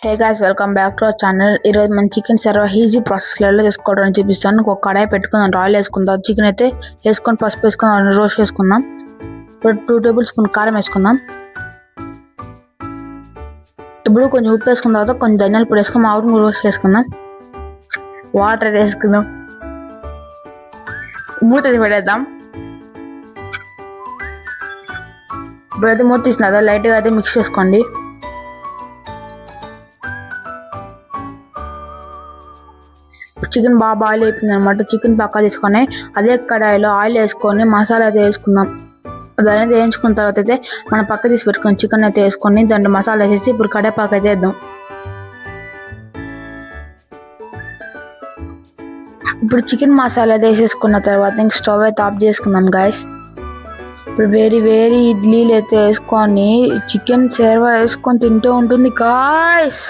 Hey guys, welcome back to our channel. ఈరోజు మన chicken సర్వ ఈజీ ప్రాసెస్లో ఎలా చేసుకోవడం చూపిస్తాను. ఒక కడాయి పెట్టుకుందాం, ఆయిల్ వేసుకుందాం, చికెన్ అయితే వేసుకొని పసుపు వేసుకుందాం, రోస్ట్ వేసుకుందాం. ఇప్పుడు 2 టేబుల్ స్పూన్ కారం వేసుకుందాం. ఇప్పుడు కొంచెం ఉప్పు వేసుకున్న తర్వాత కొంచెం ధనియాల పొడి వేసుకొని ఆవును రోస్ట్ చేసుకుందాం. వాటర్ వేసుకుందాం, మూత పెట్టేద్దాం. ఇప్పుడైతే మూత తీసిన తర్వాత లైట్గా అయితే మిక్స్ చేసుకోండి. చికెన్ బాగా బాయిల్ అయిపోయింది అనమాట. చికెన్ పక్కా తీసుకొని అదే కడాయిలో ఆయిల్ వేసుకొని మసాలా అయితే వేసుకుందాం. దాని అయితే వేయించుకున్న తర్వాత అయితే మనం పక్క తీసి పెట్టుకుని చికెన్ అయితే వేసుకొని దాంట్లో మసాలా వేసేసి ఇప్పుడు కడేపాకు అయితే వేద్దాం. ఇప్పుడు చికెన్ మసాలా అయితే వేసేసుకున్న తర్వాత ఇంక స్టవ్ అయితే ఆఫ్ చేసుకుందాం గాయస్. ఇప్పుడు వేరీ ఇడ్లీలు అయితే వేసుకొని చికెన్ సేర్వా వేసుకొని తింటూ ఉంటుంది గాయస్.